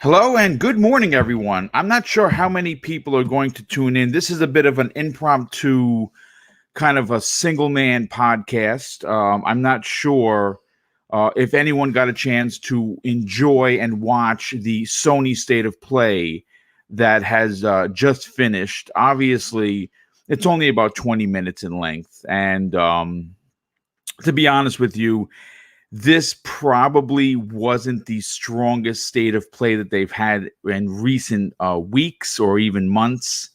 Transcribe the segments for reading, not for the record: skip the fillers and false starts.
Hello and good morning, everyone. I'm not sure how many people are going to tune in. This is a bit of an impromptu kind of a single man podcast. I'm not sure if anyone got a chance to enjoy and watch the Sony State of Play that has just finished. Obviously, it's only about 20 minutes in length. And to be honest with you, this probably wasn't the strongest state of play that they've had in recent weeks or even months.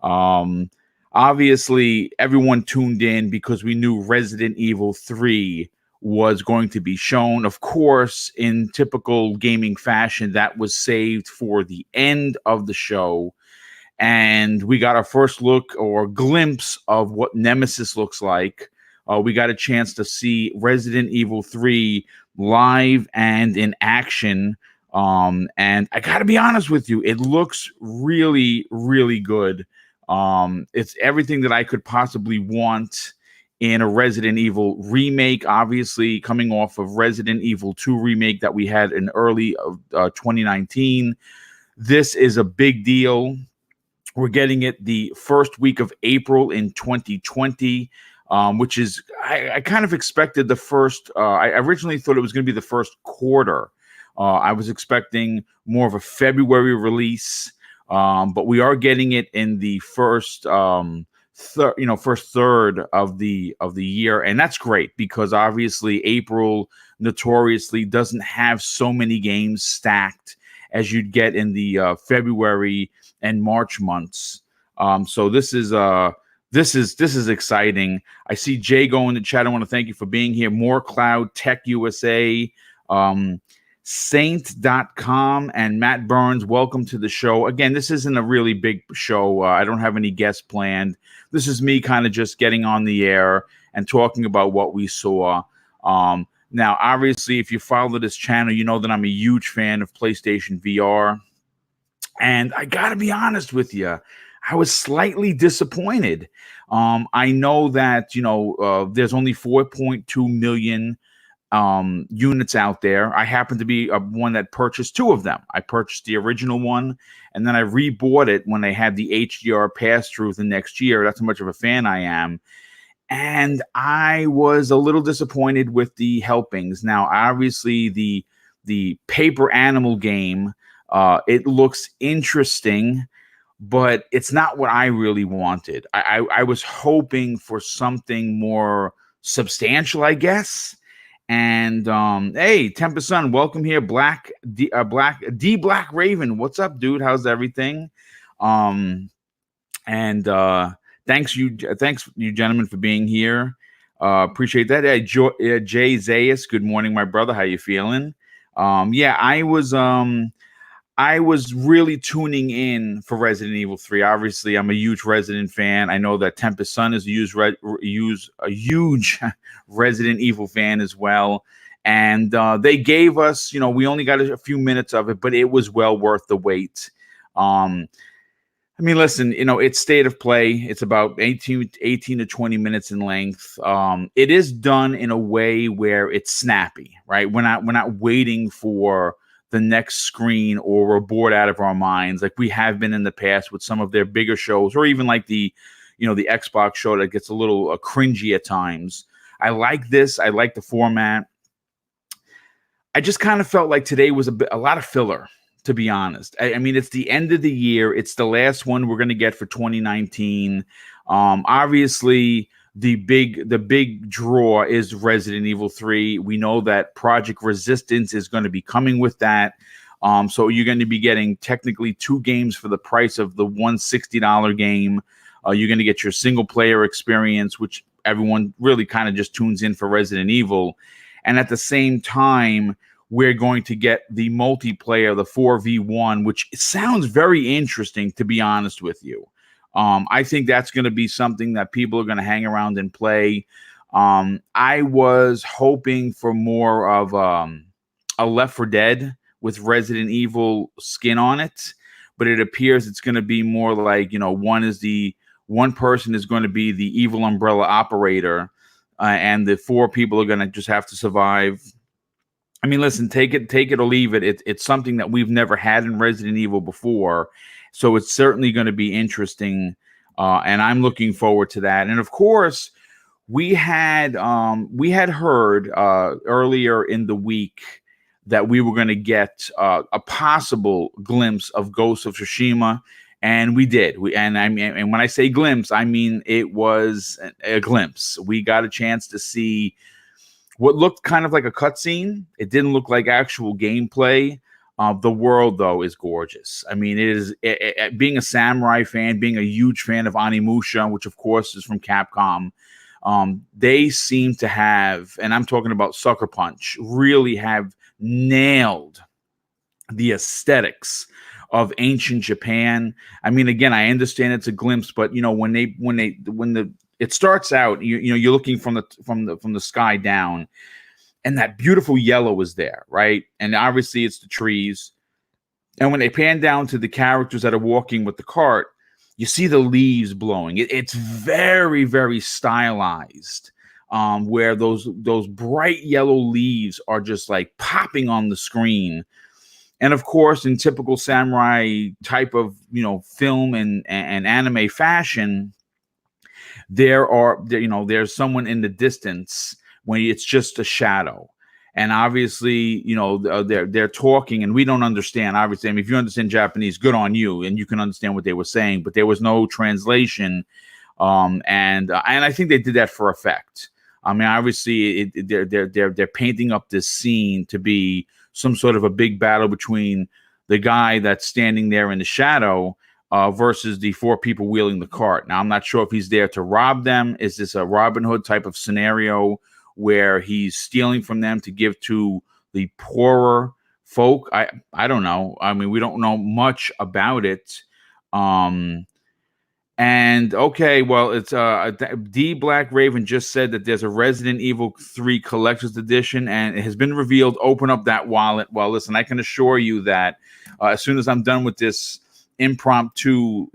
Um, Obviously, everyone tuned in because we knew Resident Evil 3 was going to be shown. Of course, in typical gaming fashion, that was saved for the end of the show. And we got our first look or glimpse of what Nemesis looks like. We got a chance to see Resident Evil 3 live and in action. And I got to be honest with you, it looks really, really good. It's everything that I could possibly want in a Resident Evil remake, obviously coming off of Resident Evil 2 remake that we had in early of 2019. This is a big deal. We're getting it the first week of April in 2020, which is, I kind of expected the first, I originally thought it was going to be the first quarter. I was expecting more of a February release, but we are getting it in the first, first third of the year. And that's great because obviously April notoriously doesn't have so many games stacked as you'd get in the February and March months. So this is exciting. I see Jay go in the chat. I want to thank you for being here. More Cloud Tech USA, Saint.com, and Matt Burns. Welcome to the show. Again, this isn't a really big show. I don't have any guests planned. This is me kind of just getting on the air and talking about what we saw. Now, obviously, if you follow this channel, you know that I'm a huge fan of PlayStation VR. And I got to be honest with you, I was slightly disappointed. I know that, there's only 4.2 million units out there. I happen to be one that purchased two of them. I purchased the original one, and then I rebought it when they had the HDR pass-through the next year. That's how much of a fan I am. And I was a little disappointed with the helpings. Now, obviously, the paper animal game, it looks interesting, but it's not what I really wanted. I was hoping for something more substantial, I guess. And hey, Tempest Sun, welcome here. Black Raven, what's up, dude? How's everything? Thanks you gentlemen for being here. Appreciate that. Jay Zayas, good morning, my brother. How you feeling? I was really tuning in for Resident Evil 3. Obviously, I'm a huge Resident fan. I know that Tempest Sun is a huge Resident Evil fan as well. And they gave us, we only got a few minutes of it, but it was well worth the wait. Listen, it's state of play. It's about 18 to 20 minutes in length. It is done in a way where it's snappy, right? We're not waiting for the next screen or we're bored out of our minds like we have been in the past with some of their bigger shows, or even like the Xbox show that gets a little cringy at times. I like this. I like the format. I just kind of felt like today was a lot of filler, to be honest. I mean, it's the end of the year. It's the last one we're going to get for 2019. Obviously, the big draw is Resident Evil 3. We know that Project Resistance is going to be coming with that. So you're going to be getting technically two games for the price of the $160 game. You're going to get your single player experience, which everyone really kind of just tunes in for Resident Evil. And at the same time, we're going to get the multiplayer, the 4v1, which sounds very interesting, to be honest with you. I think that's going to be something that people are going to hang around and play. I was hoping for more of a Left 4 Dead with Resident Evil skin on it, but it appears it's going to be more like, one person is going to be the evil umbrella operator, and the four people are going to just have to survive. I mean, listen, take it or leave it. It's something that we've never had in Resident Evil before, so it's certainly going to be interesting, and I'm looking forward to that. And of course, we had heard earlier in the week that we were going to get a possible glimpse of Ghost of Tsushima, and we did. And when I say glimpse, I mean it was a glimpse. We got a chance to see what looked kind of like a cutscene. It didn't look like actual gameplay. The world, though, is gorgeous. I mean, being a samurai fan, being a huge fan of Onimusha, which of course is from Capcom. They seem to have, and I'm talking about Sucker Punch, really have nailed the aesthetics of ancient Japan. I mean, again, I understand it's a glimpse, but when it starts out, you're looking from the sky down, and that beautiful yellow is there, right? And obviously it's the trees. And when they pan down to the characters that are walking with the cart, you see the leaves blowing. It's very, very stylized, where those bright yellow leaves are just like popping on the screen. And of course, in typical samurai type of film and anime fashion, there's someone in the distance when it's just a shadow. And obviously, they're talking, and we don't understand. Obviously, I mean, if you understand Japanese, good on you, and you can understand what they were saying. But there was no translation, and I think they did that for effect. I mean, obviously, they're painting up this scene to be some sort of a big battle between the guy that's standing there in the shadow versus the four people wheeling the cart. Now, I'm not sure if he's there to rob them. Is this a Robin Hood type of scenario where he's stealing from them to give to the poorer folk? I don't know. I mean, we don't know much about it. And okay, well, it's D Black Raven just said that there's a Resident Evil 3 Collector's Edition, and it has been revealed. Open up that wallet. Well, listen, I can assure you that as soon as I'm done with this impromptu,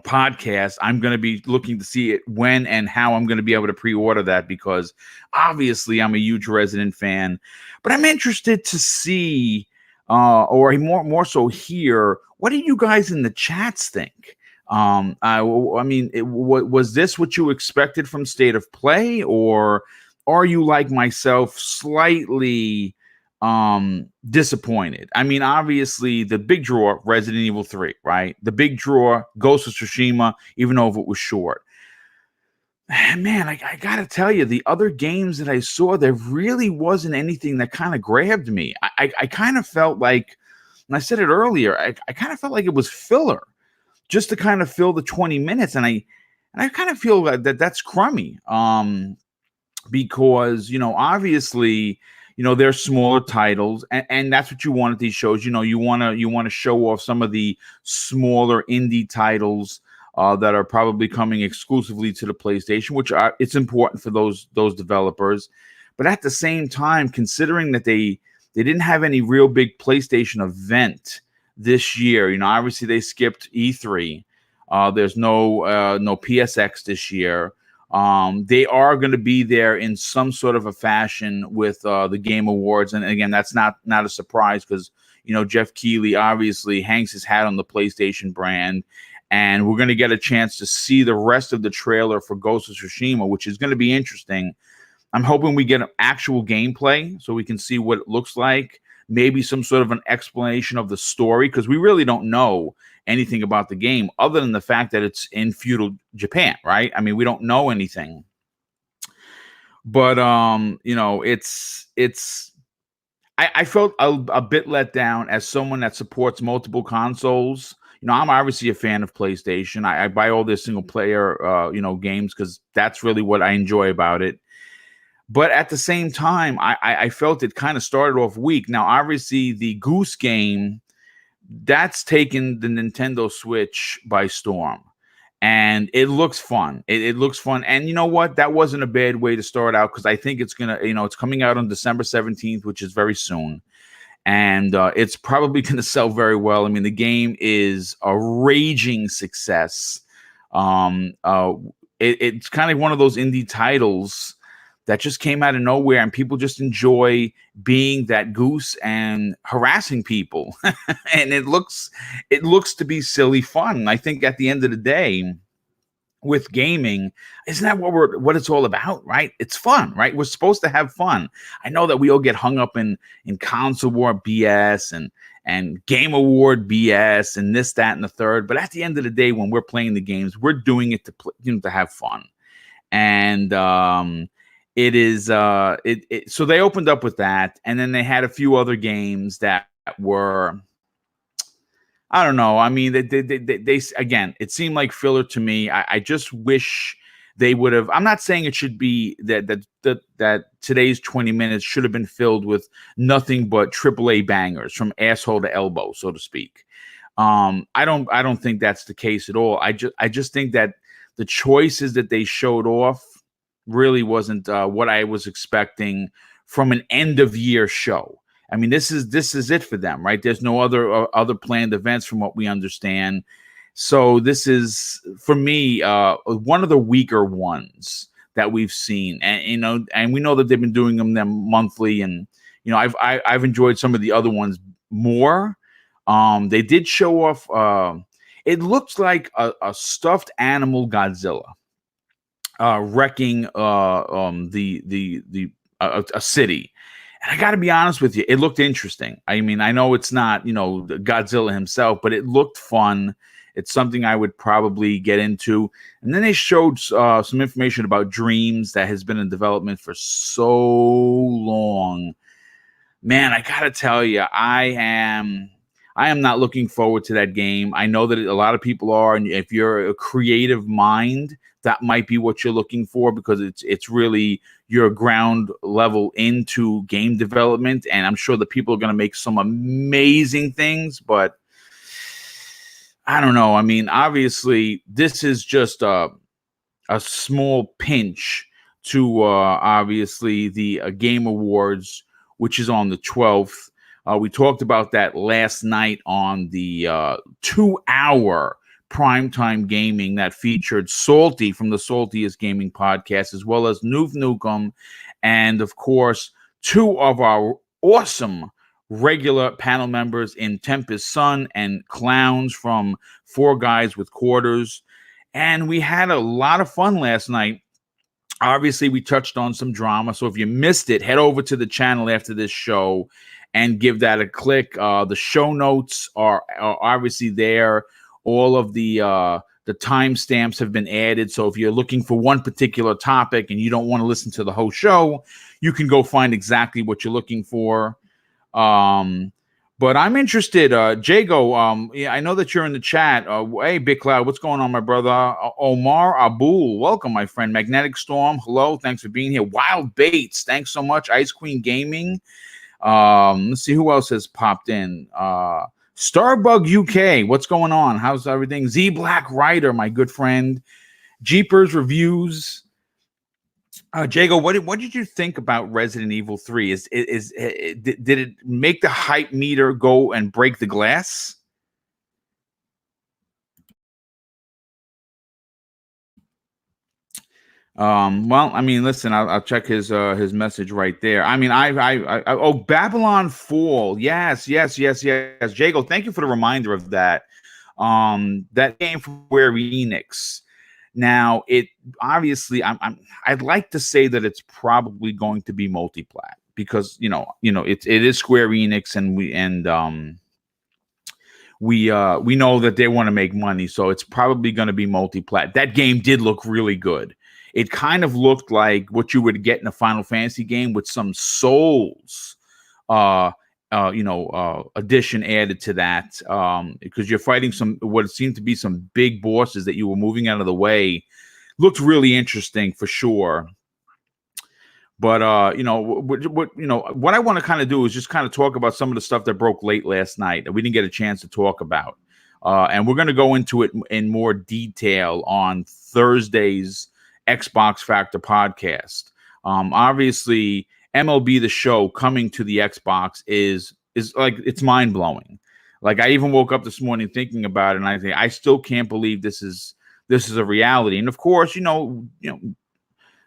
podcast, I'm going to be looking to see it when and how I'm going to be able to pre-order that, because obviously I'm a huge Resident fan, but I'm interested to see, or more so hear, what do you guys in the chats think? I mean, was this what you expected from State of Play, or are you like myself, slightly disappointed? I mean, obviously the big draw, Resident Evil 3, right? The big draw, Ghost of Tsushima, even though it was short. Man, I gotta tell you, the other games that I saw, there really wasn't anything that kind of grabbed me. I kind of felt like, and I said it earlier, I kind of felt like it was filler, just to kind of fill the 20 minutes. And I kind of feel that's crummy. Because, obviously, they're smaller titles, and that's what you want at these shows. You want to show off some of the smaller indie titles that are probably coming exclusively to the PlayStation, which it's important for those developers. But at the same time, considering that they didn't have any real big PlayStation event this year, obviously they skipped E3. There's no PSX this year. They are going to be there in some sort of a fashion with the Game Awards, and again, that's not a surprise, because Jeff Keighley obviously hangs his hat on the PlayStation brand, and we're going to get a chance to see the rest of the trailer for Ghost of Tsushima, which is going to be interesting. I'm hoping we get actual gameplay so we can see what it looks like, maybe some sort of an explanation of the story, because we really don't know anything about the game other than the fact that it's in feudal Japan, right? I mean, we don't know anything. But I felt a bit let down as someone that supports multiple consoles. I'm obviously a fan of PlayStation. I buy all their single player games because that's really what I enjoy about it. But at the same time, I felt it kind of started off weak. Now, obviously, the Goose Game, that's taken the Nintendo Switch by storm. And it looks fun. It looks fun. And you know what? That wasn't a bad way to start out, because I think it's going to, it's coming out on December 17th, which is very soon. And it's probably going to sell very well. I mean, the game is a raging success. It's kind of one of those indie titles that just came out of nowhere, and people just enjoy being that goose and harassing people. And it looks to be silly fun. I think at the end of the day, with gaming, isn't that what it's all about, right? It's fun, right? We're supposed to have fun. I know that we all get hung up in console war BS and game award BS and this, that, and the third. But at the end of the day, when we're playing the games, we're doing it to have fun. And it is so they opened up with that, and then they had a few other games that were, I don't know. I mean, they again, it seemed like filler to me. I just wish they would have. I'm not saying it should be that today's 20 minutes should have been filled with nothing but AAA bangers from asshole to elbow, so to speak. I don't think that's the case at all. I just think that the choices that they showed off really wasn't what I was expecting from an end of year show. I mean, this is it for them, right? There's no other planned events from what we understand. So this is, for me, one of the weaker ones that we've seen. And, and we know that they've been doing them monthly. And, I've enjoyed some of the other ones more. They did show off, it looked like a stuffed animal Godzilla wrecking a city. And I got to be honest with you, it looked interesting. I mean, I know it's not, Godzilla himself, but it looked fun. It's something I would probably get into. And then they showed some information about Dreams that has been in development for so long. Man, I got to tell you, I am not looking forward to that game. I know that a lot of people are, and if you're a creative mind, that might be what you're looking for, because it's really your ground level into game development. And I'm sure the people are going to make some amazing things, but I don't know. I mean, obviously, this is just a small pinch to obviously the Game Awards, which is on the 12th. We talked about that last night on the 2-hour primetime gaming that featured Salty from the Saltiest Gaming Podcast, as well as Noof Nukem, and of course, two of our awesome regular panel members in Tempest Sun and Clowns from Four Guys with Quarters. And we had a lot of fun last night. Obviously, we touched on some drama. So if you missed it, head over to the channel after this show and give that a click. The show notes are obviously there. All of the timestamps have been added. So if you're looking for one particular topic and you don't want to listen to the whole show, you can go find exactly what you're looking for. But I'm interested, Jago. Yeah, I know that you're in the chat. Hey, Big Cloud, what's going on, my brother? Omar Abul, welcome, my friend. Magnetic Storm, hello, thanks for being here. Wild Baits, thanks so much. Ice Queen Gaming. Let's see who else has popped in. Starbug UK, what's going on? How's everything? Z Black Rider, my good friend. Jeepers Reviews. Jago, what did you think about Resident Evil 3? Did it make the hype meter go and break the glass? Well, I mean, listen, I'll check his message right there. I mean, oh, Babylon Fall. Yes. Jago, thank you for the reminder of that. That game from Square Enix. Now, it obviously, I'd like to say that it's probably going to be multi-plat, because it is Square Enix, and we know that they want to make money, so it's probably going to be multi-plat. That game did look really good. It kind of looked like what you would get in a Final Fantasy game with some Souls, addition added to that, because you're fighting what seemed to be some big bosses that you were moving out of the way. Looked really interesting for sure. But what I want to kind of do is just kind of talk about some of the stuff that broke late last night that we didn't get a chance to talk about, and we're going to go into it in more detail on Thursday's Xbox Factor podcast. Obviously, MLB The Show coming to the Xbox is like, it's mind blowing. Like, I even woke up this morning thinking about it, and I still can't believe this is a reality. And of course,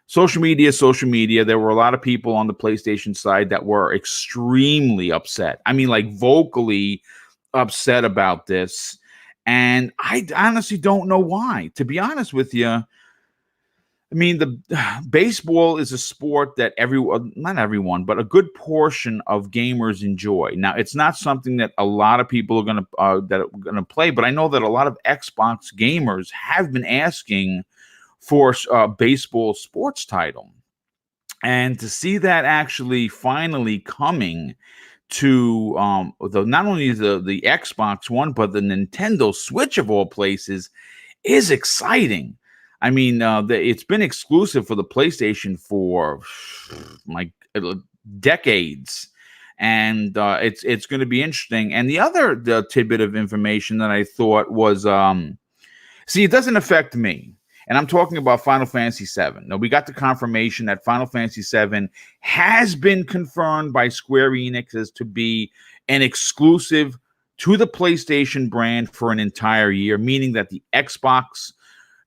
social media is social media. There were a lot of people on the PlayStation side that were extremely upset. I mean, like vocally upset about this. And I honestly don't know why. To be honest with you, I mean, the baseball is a sport that everyone, not everyone, but a good portion of gamers enjoy. Now, it's not something that a lot of people are going to play, but I know that a lot of Xbox gamers have been asking for a baseball sports title, and to see that actually finally coming to not only the Xbox One but the Nintendo Switch of all places is exciting. I mean, it's been exclusive for the PlayStation for like decades, and it's going to be interesting. And the tidbit of information that I thought was, see, it doesn't affect me, and I'm talking about Final Fantasy VII. Now, we got the confirmation that Final Fantasy VII has been confirmed by Square Enix as to be an exclusive to the PlayStation brand for an entire year, meaning that the Xbox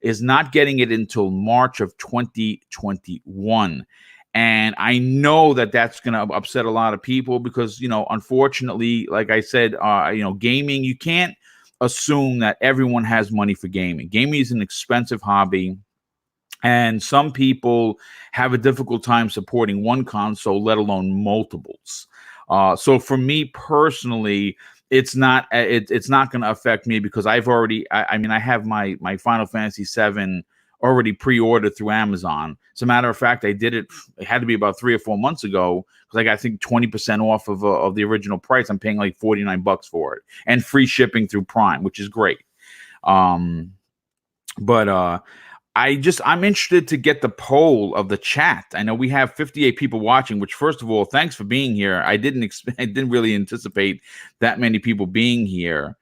is not getting it until March of 2021. And I know that that's going to upset a lot of people because, unfortunately, like I said, gaming, you can't assume that everyone has money for gaming. Gaming is an expensive hobby, and some people have a difficult time supporting one console, let alone multiples. So for me personally, it's not going to affect me because I've already, I have my Final Fantasy VII already pre-ordered through Amazon. As a matter of fact, I did it had to be about 3 or 4 months ago because I got, I think, 20% off of the original price. I'm paying like $49 for it and free shipping through Prime, which is great. But I'm interested to get the poll of the chat. I know we have 58 people watching, which, first of all, thanks for being here. I didn't really anticipate that many people being here.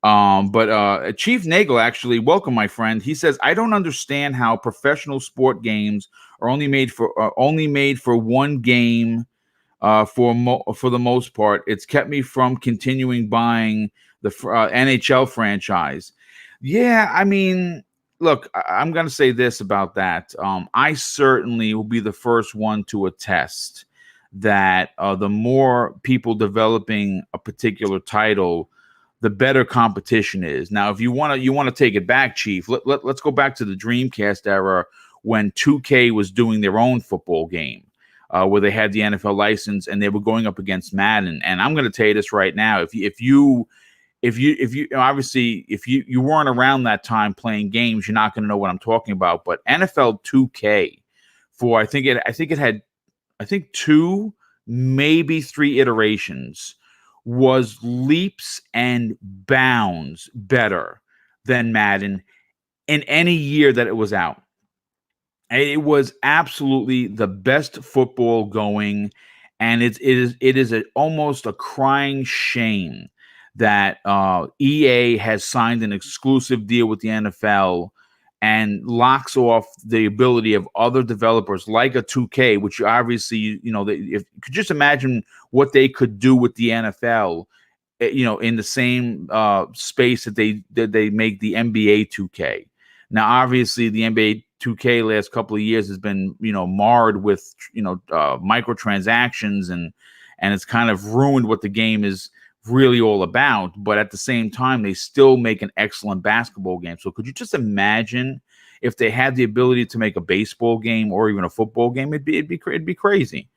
But Chief Nagel, actually, welcome, my friend. He says, I don't understand how professional sport games are only made for one game. For the most part, it's kept me from continuing buying the NHL franchise. Yeah, I mean, look, I'm going to say this about that. I certainly will be the first one to attest that the more people developing a particular title, the better competition is. Now, if you want to take it back, Chief, let's go back to the Dreamcast era when 2K was doing their own football game, where they had the NFL license and they were going up against Madden. And I'm going to tell you this right now: if you obviously if you weren't around that time playing games, you're not going to know what I'm talking about. But NFL 2K, for I think it had 2, maybe 3 iterations, was leaps and bounds better than Madden in any year that it was out. It was absolutely the best football going, and it is almost a crying shame that EA has signed an exclusive deal with the NFL and locks off the ability of other developers like a 2K, which obviously, if you could just imagine what they could do with the NFL, in the same space that they make the NBA 2K. Now, obviously, the NBA 2K last couple of years has been, marred with, microtransactions, and it's kind of ruined what the game is really all about. But at the same time, they still make an excellent basketball game. So could you just imagine if they had the ability to make a baseball game or even a football game? It'd be crazy.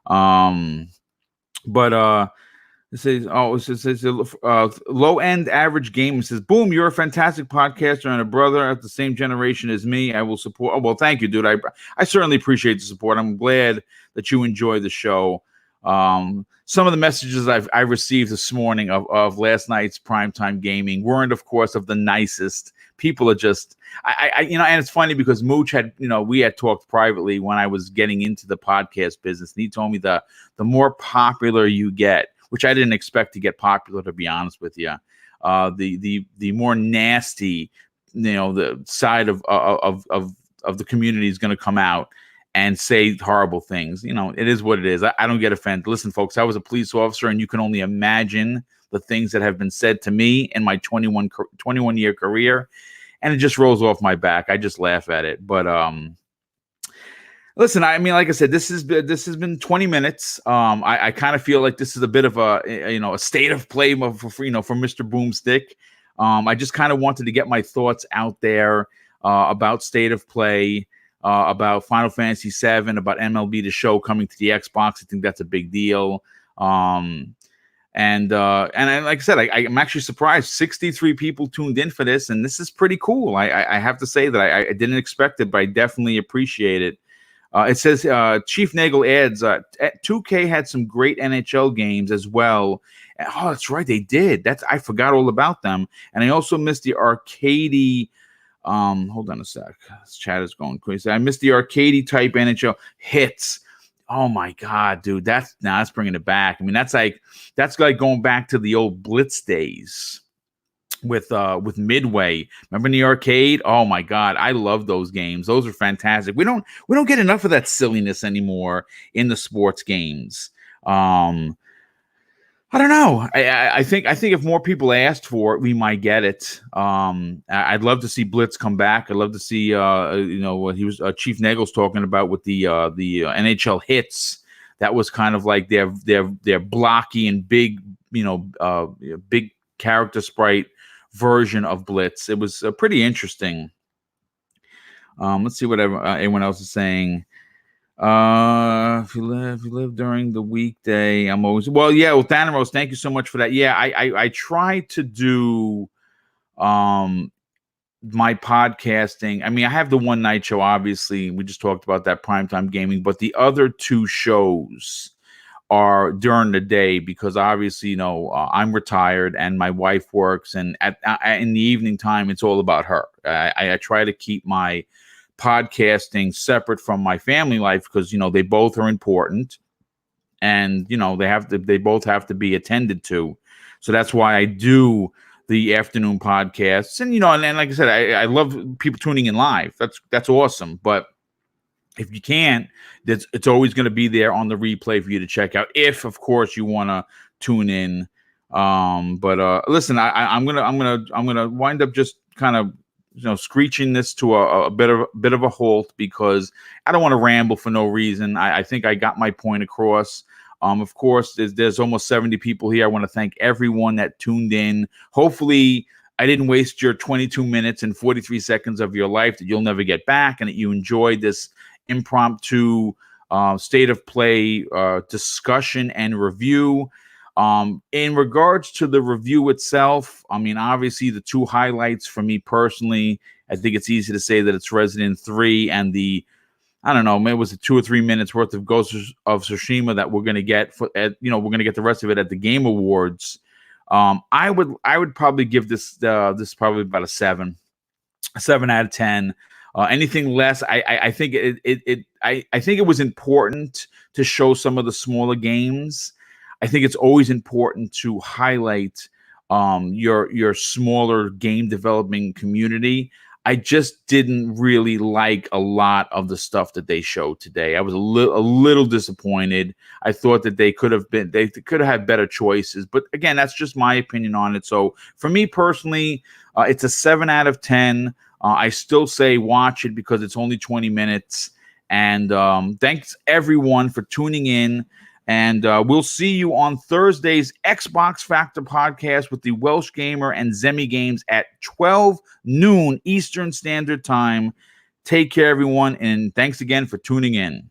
It says low end average game. It says, boom, you're a fantastic podcaster and a brother at the same generation as me. I will support. Oh, well, thank you, dude. I certainly appreciate the support. I'm glad that you enjoy the show. Some of the messages I received this morning of last night's primetime gaming weren't, of course, of the nicest. People are just, and it's funny because Mooch had, we had talked privately when I was getting into the podcast business, and he told me the more popular you get, which I didn't expect to get popular, to be honest with you, the more nasty, the side of the community is going to come out and say horrible things. It is what it is. I don't get offended. Listen, folks, I was a police officer, and you can only imagine the things that have been said to me in my 21-year career, and it just rolls off my back. I just laugh at it. But Listen, I mean, like I said, this has been 20 minutes. I kind of feel like this is a bit of a state of play for Mr. Boomstick. I just kind of wanted to get my thoughts out there about state of play, about Final Fantasy VII, about MLB The Show coming to the Xbox. I think that's a big deal. And like I said, I'm actually surprised 63 people tuned in for this, and this is pretty cool. I have to say that I didn't expect it, but I definitely appreciate it. It says Chief Nagel adds 2K had some great NHL games as well. Oh, that's right, they did. I forgot all about them, and I also missed the arcadey. Hold on a sec. This chat is going crazy. I missed the arcadey type NHL hits. Oh my God, dude, that's bringing it back. I mean, that's like going back to the old Blitz days with Midway. Remember in the arcade? Oh my God, I love those games. Those are fantastic. We don't get enough of that silliness anymore in the sports games. I don't know. I think if more people asked for it, we might get it. I'd love to see Blitz come back. I'd love to see what he was Chief Nagel's talking about with the NHL hits. That was kind of like their blocky and big, big character sprite version of Blitz. It was pretty interesting. Let's see what anyone else is saying. If you live during the weekday, I'm always well. Thanaros, thank you so much for that. Yeah, I try to do my podcasting. I mean, I have the one night show. Obviously, we just talked about that primetime gaming, but the other two shows are during the day because obviously, I'm retired and my wife works, and in the evening time, it's all about her. I try to keep my podcasting separate from my family life because they both are important, and they both have to be attended to. So that's why I do the afternoon podcasts, and and like I said, I love people tuning in live. That's awesome. But if you can't, it's always going to be there on the replay for you to check out. If of course you want to tune in. But listen, I'm gonna wind up just kind of screeching this to a bit of a halt because I don't want to ramble for no reason. I think I got my point across. Of course, there's almost 70 people here. I want to thank everyone that tuned in. Hopefully, I didn't waste your 22 minutes and 43 seconds of your life that you'll never get back, and that you enjoyed this impromptu state of play discussion and review. In regards to the review itself, I mean, obviously the two highlights for me personally, I think it's easy to say that it's Resident 3 and I don't know, maybe it was 2 or 3 minutes worth of Ghost of Tsushima that we're going to get we're going to get the rest of it at the Game Awards. I would probably give this probably about a 7 out of 10. Anything less, I think I think it was important to show some of the smaller games. I think it's always important to highlight your smaller game developing community. I just didn't really like a lot of the stuff that they showed today. I was a little disappointed. I thought that they could have had better choices, but again, that's just my opinion on it. So for me personally, it's a 7 out of 10. I still say watch it because it's only 20 minutes. And thanks everyone for tuning in. And we'll see you on Thursday's Xbox Factor podcast with the Welsh Gamer and Zemi Games at 12 noon Eastern Standard Time. Take care, everyone, and thanks again for tuning in.